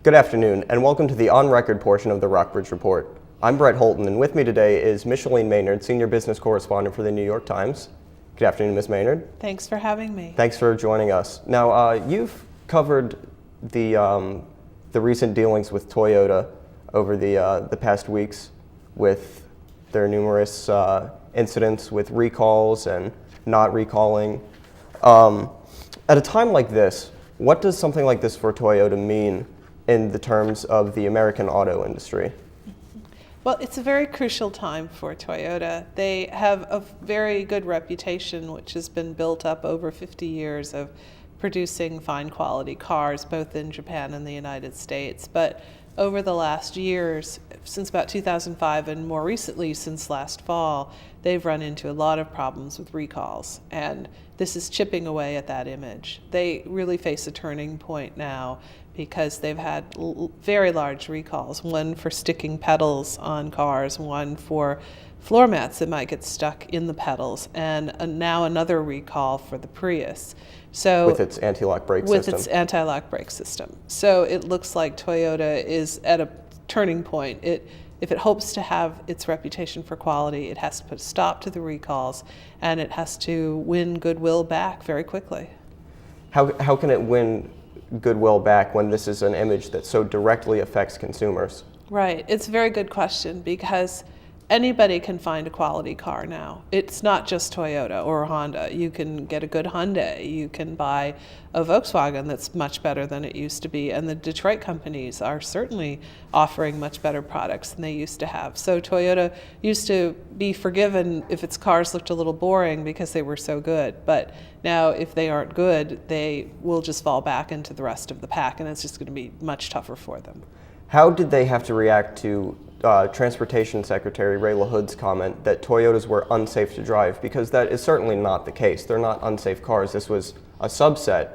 Good afternoon, and welcome to the on-record portion of the Rockbridge Report. I'm Brett Holton, and with me today is Micheline Maynard, Senior Business Correspondent for the New York Times. Good afternoon, Ms. Maynard. Thanks for having me. Thanks for joining us. Now, you've covered the recent dealings with Toyota over the past weeks with their numerous incidents with recalls and not recalling. At a time like this, what does something like this for Toyota mean in the terms of the American auto industry? Well, it's a very crucial time for Toyota. They have a very good reputation, which has been built up over 50 years of producing fine quality cars, both in Japan and the United States. But over the last years, since about 2005 and more recently since last fall, they've run into a lot of problems with recalls. And this is chipping away at that image. They really face a turning point now because they've had very large recalls, one for sticking pedals on cars, one for floor mats that might get stuck in the pedals, and now another recall for the Prius. So with its anti-lock brake system. With its anti-lock brake system. So it looks like Toyota is at a turning point. If it hopes to have its reputation for quality, it has to put a stop to the recalls, and it has to win goodwill back very quickly. How can it win goodwill back when this is an image that so directly affects consumers? Right. It's a very good question because anybody can find a quality car now. It's not just Toyota or Honda. You can get a good Hyundai. You can buy a Volkswagen that's much better than it used to be. And the Detroit companies are certainly offering much better products than they used to have. So Toyota used to be forgiven if its cars looked a little boring because they were so good. But now if they aren't good, they will just fall back into the rest of the pack, and it's just going to be much tougher for them. How did they have to react to Transportation Secretary Ray LaHood's comment that Toyotas were unsafe to drive? Because that is certainly not the case. They're not unsafe cars. This was a subset,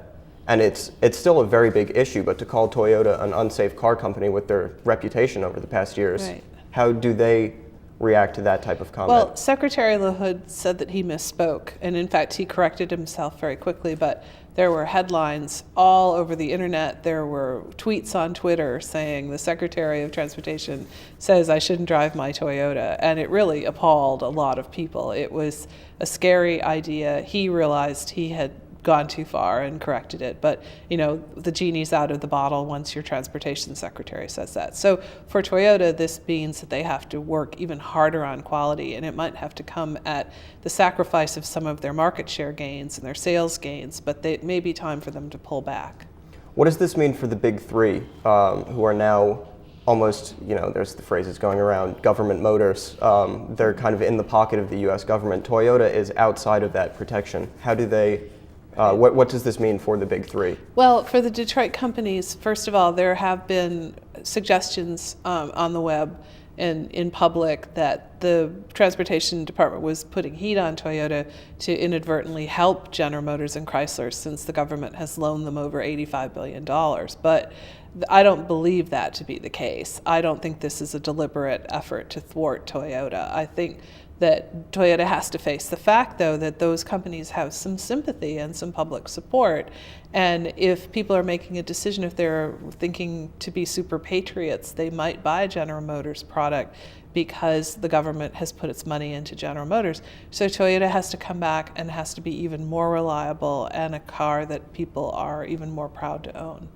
and it's still a very big issue, but to call Toyota an unsafe car company with their reputation over the past years, right. How do they react to that type of comment? Well, Secretary LaHood said that he misspoke, and in fact he corrected himself very quickly, but there were headlines all over the internet. There were tweets on Twitter saying the Secretary of Transportation says I shouldn't drive my Toyota, and it really appalled a lot of people. It was a scary idea. He realized he had gone too far and corrected it, but the genie's out of the bottle once your transportation secretary says that. So for Toyota, this means that they have to work even harder on quality, and it might have to come at the sacrifice of some of their market share gains and their sales gains, but it may be time for them to pull back. What does this mean for the big three, who are now almost, there's the phrases going around, government motors? They're kind of in the pocket of the U.S. government. Toyota is outside of that protection. How do they what does this mean for the big three? Well, for the Detroit companies, first of all, there have been suggestions on the web and in public that the Transportation Department was putting heat on Toyota to inadvertently help General Motors and Chrysler, since the government has loaned them over $85 billion. But I don't believe that to be the case. I don't think this is a deliberate effort to thwart Toyota. I think that Toyota has to face the fact, though, that those companies have some sympathy and some public support. And if people are making a decision, if they're thinking to be super patriots, they might buy a General Motors product because the government has put its money into General Motors. So Toyota has to come back and has to be even more reliable and a car that people are even more proud to own.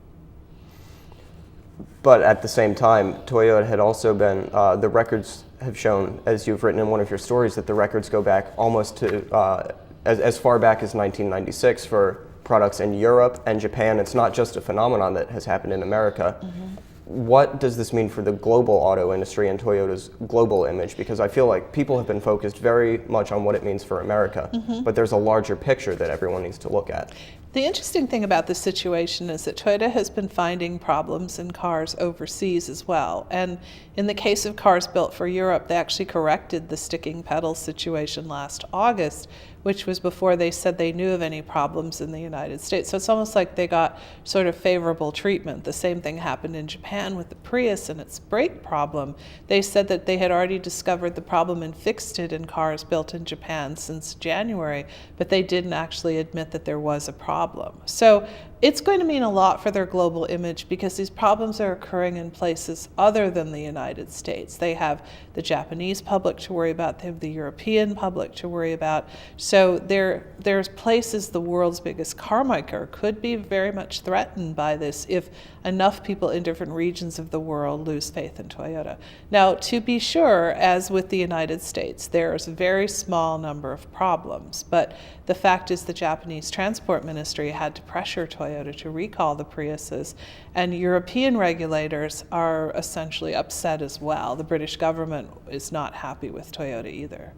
But at the same time, Toyota had also been, the records have shown, as you've written in one of your stories, that the records go back almost to as far back as 1996 for products in Europe and Japan. It's not just a phenomenon that has happened in America. Mm-hmm. What does this mean for the global auto industry and Toyota's global image? Because I feel like people have been focused very much on what it means for America, mm-hmm. but there's a larger picture that everyone needs to look at. The interesting thing about this situation is that Toyota has been finding problems in cars overseas as well. And in the case of cars built for Europe, they actually corrected the sticking pedal situation last August, which was before they said they knew of any problems in the United States. So it's almost like they got sort of favorable treatment. The same thing happened in Japan with the Prius and its brake problem. They said that they had already discovered the problem and fixed it in cars built in Japan since January, but they didn't actually admit that there was a problem. So it's going to mean a lot for their global image because these problems are occurring in places other than the United States. They have the Japanese public to worry about, they have the European public to worry about. So there's places the world's biggest car maker could be very much threatened by this if enough people in different regions of the world lose faith in Toyota. Now, to be sure, as with the United States, there's a very small number of problems, but the fact is the Japanese Transport Ministry had to pressure Toyota to recall the Priuses, and European regulators are essentially upset as well. The British government is not happy with Toyota either.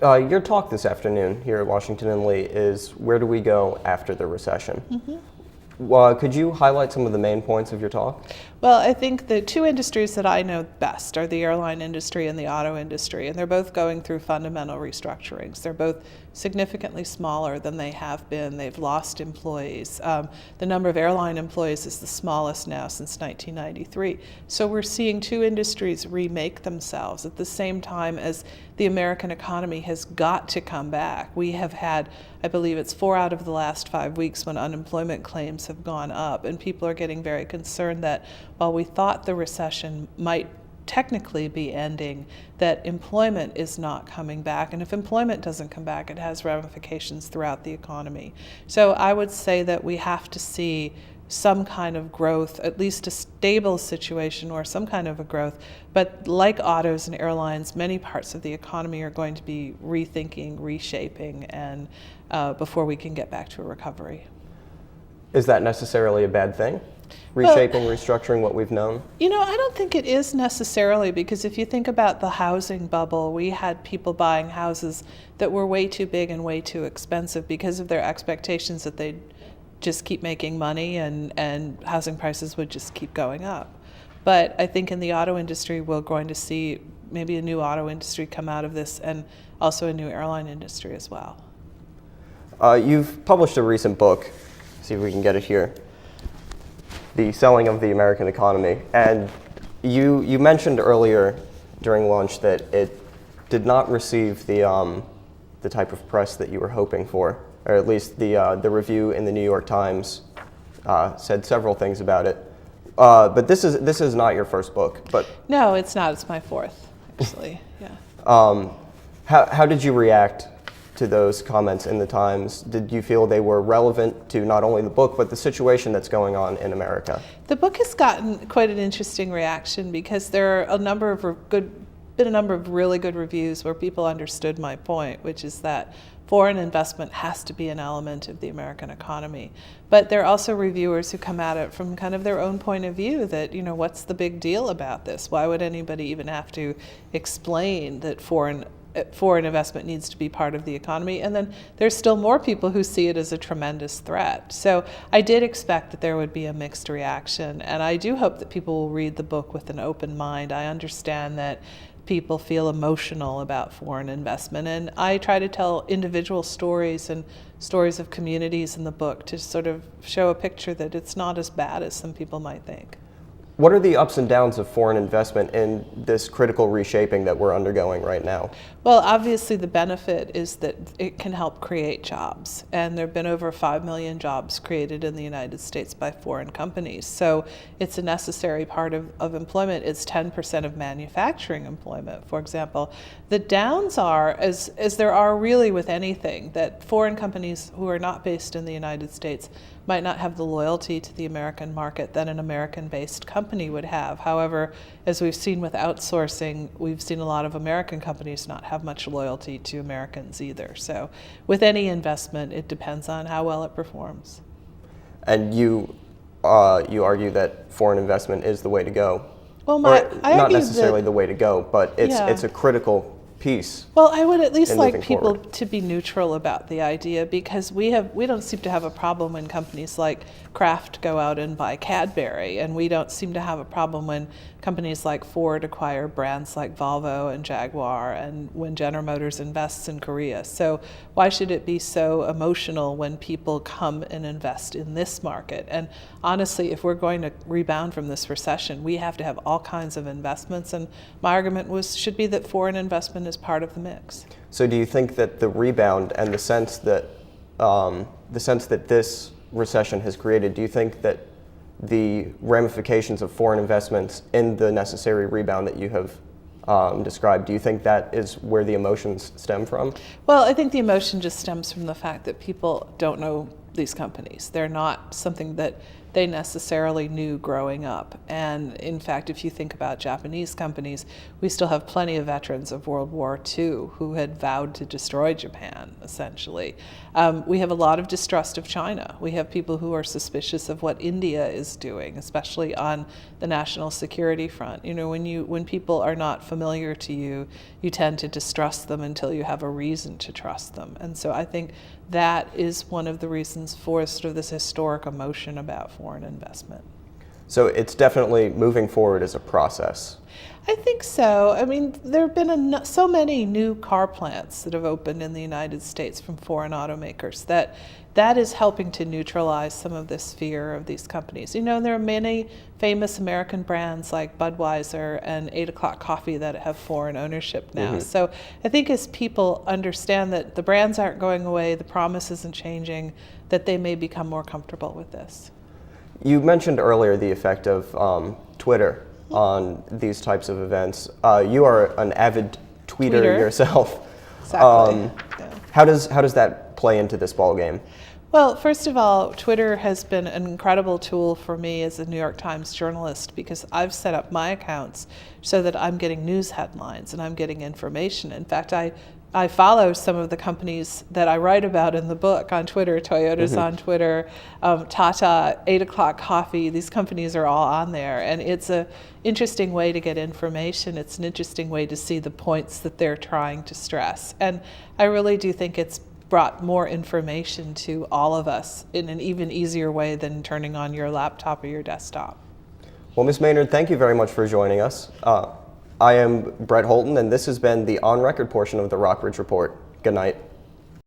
Your talk this afternoon here at Washington and Lee is Where Do We Go After the Recession? Mm-hmm. Could you highlight some of the main points of your talk? Well, I think the two industries that I know best are the airline industry and the auto industry, and they're both going through fundamental restructurings. They're both significantly smaller than they have been. They've lost employees. The number of airline employees is the smallest now since 1993. So we're seeing two industries remake themselves at the same time as the American economy has got to come back. We have had, I believe it's 4 out of the last 5 weeks when unemployment claims have gone up, and people are getting very concerned that while we thought the recession might technically be ending, that employment is not coming back. And if employment doesn't come back, it has ramifications throughout the economy. So I would say that we have to see some kind of growth, at least a stable situation or some kind of a growth. But like autos and airlines, many parts of the economy are going to be rethinking, reshaping, and before we can get back to a recovery. Is that necessarily a bad thing? Reshaping, restructuring what we've known? You know, I don't think it is necessarily, because if you think about the housing bubble, we had people buying houses that were way too big and way too expensive because of their expectations that they'd just keep making money and housing prices would just keep going up. But I think in the auto industry, we're going to see maybe a new auto industry come out of this, and also a new airline industry as well. You've published a recent book, see if we can get it here, The Selling of the American Economy. And you mentioned earlier during lunch that it did not receive the type of press that you were hoping for, or at least the review in the New York Times said several things about it. But this is not your first book. But no, it's not. It's my fourth, actually. Yeah. How did you react to those comments in the Times? Did you feel they were relevant to not only the book, but the situation that's going on in America? The book has gotten quite an interesting reaction because there are a number of really good reviews where people understood my point, which is that foreign investment has to be an element of the American economy. But there are also reviewers who come at it from kind of their own point of view that, you know, what's the big deal about this? Why would anybody even have to explain that foreign investment needs to be part of the economy? And then there's still more people who see it as a tremendous threat. So I did expect that there would be a mixed reaction, and I do hope that people will read the book with an open mind. I understand that people feel emotional about foreign investment, and I try to tell individual stories and stories of communities in the book to sort of show a picture that it's not as bad as some people might think. What are the ups and downs of foreign investment in this critical reshaping that we're undergoing right now? Well, obviously the benefit is that it can help create jobs, and there have been over 5 million jobs created in the United States by foreign companies. So it's a necessary part of employment. It's 10% of manufacturing employment, for example. The downs are, as there are really with anything, that foreign companies who are not based in the United States might not have the loyalty to the American market that an American-based company would have. However, as we've seen with outsourcing, we've seen a lot of American companies not have much loyalty to Americans either. So with any investment, it depends on how well it performs. And you argue that foreign investment is the way to go. Well, not necessarily the way to go, but it's a critical piece. Well, I would at least like people to be neutral about the idea, because we don't seem to have a problem when companies like Kraft go out and buy Cadbury, and we don't seem to have a problem when companies like Ford acquire brands like Volvo and Jaguar, and when General Motors invests in Korea. So why should it be so emotional when people come and invest in this market? And honestly, if we're going to rebound from this recession, we have to have all kinds of investments, and my argument should be that foreign investment is part of the mix. So do you think that the rebound and the sense that this recession has created, do you think that the ramifications of foreign investments in the necessary rebound that you have described, do you think that is where the emotions stem from? Well, I think the emotion just stems from the fact that people don't know these companies. They're not something that they necessarily knew growing up. And in fact, if you think about Japanese companies, we still have plenty of veterans of World War II who had vowed to destroy Japan, essentially. We have a lot of distrust of China. We have people who are suspicious of what India is doing, especially on the national security front. You know, when people are not familiar to you, you tend to distrust them until you have a reason to trust them. And so I think that is one of the reasons for sort of this historic emotion about foreign investment. So it's definitely moving forward as a process. I think so. I mean, there have been so many new car plants that have opened in the United States from foreign automakers that is helping to neutralize some of this fear of these companies. You know, there are many famous American brands like Budweiser and 8 O'Clock Coffee that have foreign ownership now. So I think as people understand that the brands aren't going away, the promise isn't changing, that they may become more comfortable with this. You mentioned earlier the effect of Twitter on these types of events. You are an avid tweeter yourself. Exactly. Yeah. How does that play into this ballgame? Well, first of all, Twitter has been an incredible tool for me as a New York Times journalist because I've set up my accounts so that I'm getting news headlines and I'm getting information. In fact, I follow some of the companies that I write about in the book on Twitter. Toyota's on Twitter, Tata, 8 O'Clock Coffee. These companies are all on there. And it's an interesting way to get information. It's an interesting way to see the points that they're trying to stress. And I really do think it's brought more information to all of us in an even easier way than turning on your laptop or your desktop. Well, Ms. Maynard, thank you very much for joining us. I am Brett Holton, and this has been the on-record portion of the Rockridge Report. Good night.